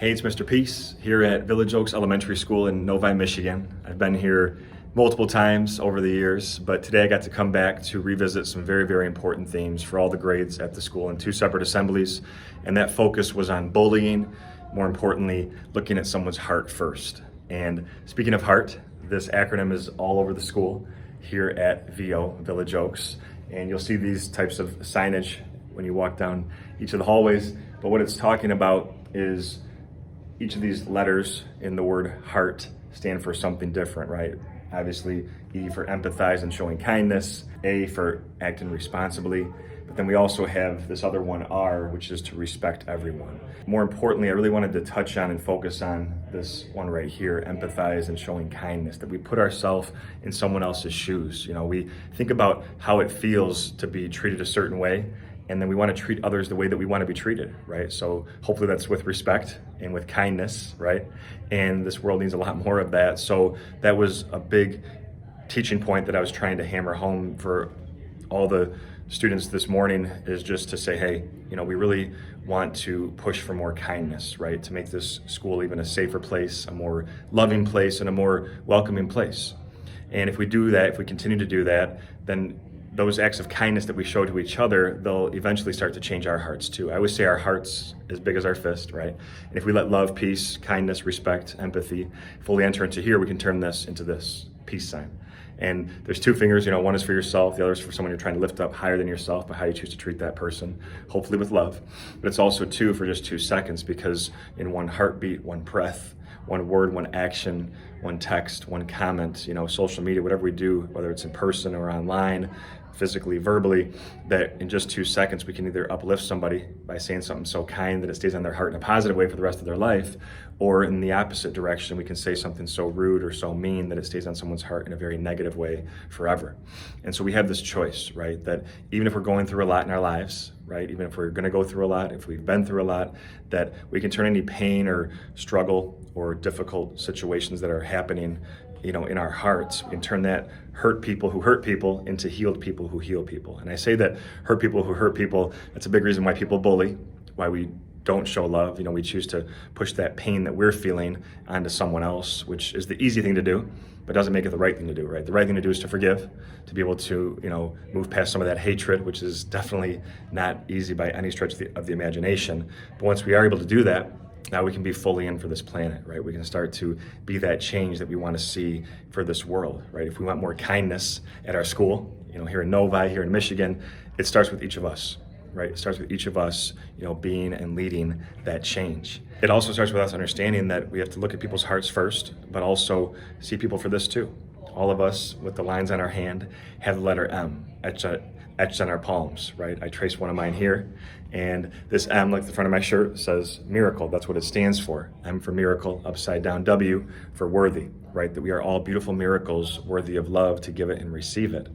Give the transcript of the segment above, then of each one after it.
Hey, it's Mr. Peace here at Village Oaks Elementary School in Novi, Michigan. I've been here multiple times over the years, but today I got to come back to revisit some very, very important themes for all the grades at the school in two separate assemblies. And that focus was on bullying, more importantly, looking at someone's heart first. And speaking of heart, this acronym is all over the school here at VO, Village Oaks. And you'll see these types of signage when you walk down each of the hallways. But what it's talking about is each of these letters in the word heart stand for something different, right? Obviously, E for empathize and showing kindness, A for acting responsibly, but then we also have this other one, R, which is to respect everyone. More importantly, I really wanted to touch on and focus on this one right here, empathize and showing kindness, that we put ourselves in someone else's shoes. You know, we think about how it feels to be treated a certain way, and then we want to treat others the way that we want to be treated, right? So hopefully that's with respect and with kindness, right? And this world needs a lot more of that. So that was a big teaching point that I was trying to hammer home for all the students this morning, is just to say, hey, you know, we really want to push for more kindness, right? To make this school even a safer place, a more loving place, and a more welcoming place. And if we do that, if we continue to do that, then those acts of kindness that we show to each other, they'll eventually start to change our hearts too. I always say our heart's as big as our fist, right? And if we let love, peace, kindness, respect, empathy fully enter into here, we can turn this into this peace sign. And there's two fingers, you know, one is for yourself, the other is for someone you're trying to lift up higher than yourself, by how you choose to treat that person, hopefully with love. But it's also two for just 2 seconds, because in one heartbeat, one breath, one word, one action, one text, one comment, you know, social media, whatever we do, whether it's in person or online, physically, verbally, that in just 2 seconds we can either uplift somebody by saying something so kind that it stays on their heart in a positive way for the rest of their life, or in the opposite direction, we can say something so rude or so mean that it stays on someone's heart in a very negative way forever. And so we have this choice, right? That even if we're going through a lot in our lives, right? Even if we're gonna go through a lot, if we've been through a lot, that we can turn any pain or struggle or difficult situations that are happening, you know, in our hearts, we can turn that hurt people who hurt people into healed people who heal people. And I say that hurt people who hurt people, that's a big reason why people bully, why we don't show love. You know, we choose to push that pain that we're feeling onto someone else, which is the easy thing to do, but doesn't make it the right thing to do, right? The right thing to do is to forgive, to be able to, you know, move past some of that hatred, which is definitely not easy by any stretch of the imagination. But once we are able to do that, now we can be fully in for this planet, right? We can start to be that change that we want to see for this world, right? If we want more kindness at our school, you know, here in Novi, here in Michigan, it starts with each of us, right? It starts with each of us, you know, being and leading that change. It also starts with us understanding that we have to look at people's hearts first, but also see people for this too. All of us with the lines on our hand have the letter M etched on our palms, right? I traced one of mine here, and this M, like the front of my shirt, says miracle. That's what it stands for. M for miracle, upside down W for worthy, right? That we are all beautiful miracles worthy of love, to give it and receive it.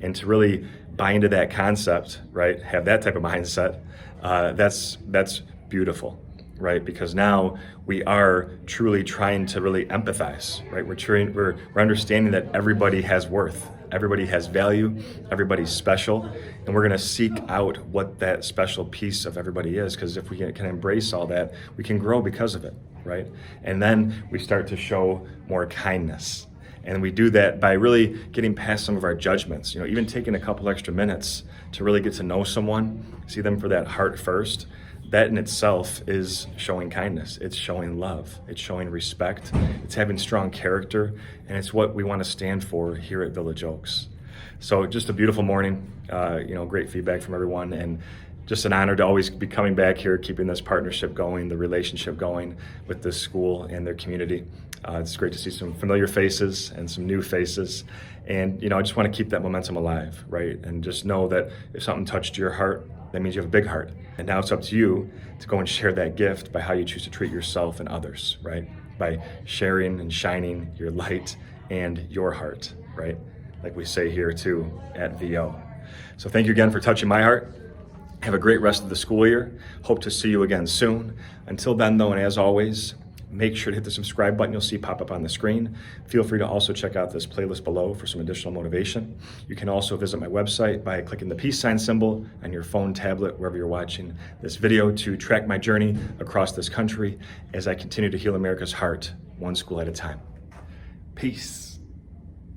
And to really buy into that concept, right? Have that type of mindset, that's beautiful, right? Because now we are truly trying to really empathize, right? We're understanding that everybody has worth. Everybody has value, everybody's special, and we're gonna seek out what that special piece of everybody is, because if we can embrace all that, we can grow because of it, right? And then we start to show more kindness. And we do that by really getting past some of our judgments, you know, even taking a couple extra minutes to really get to know someone, see them for that heart first. That in itself is showing kindness. It's showing love. It's showing respect. It's having strong character, and it's what we want to stand for here at Village Oaks. So just a beautiful morning, you know, great feedback from everyone, and just an honor to always be coming back here, keeping this partnership going, the relationship going with this school and their community. It's great to see some familiar faces and some new faces. And, you know, I just want to keep that momentum alive, right? And just know that if something touched your heart, that means you have a big heart. And now it's up to you to go and share that gift by how you choose to treat yourself and others, right? By sharing and shining your light and your heart, right? Like we say here too at VO. So thank you again for touching my heart. Have a great rest of the school year. Hope to see you again soon. Until then though, and as always, make sure to hit the subscribe button you'll see pop up on the screen. Feel free to also check out this playlist below for some additional motivation. You can also visit my website by clicking the peace sign symbol on your phone, tablet, wherever you're watching this video to track my journey across this country as I continue to heal America's heart, one school at a time. Peace.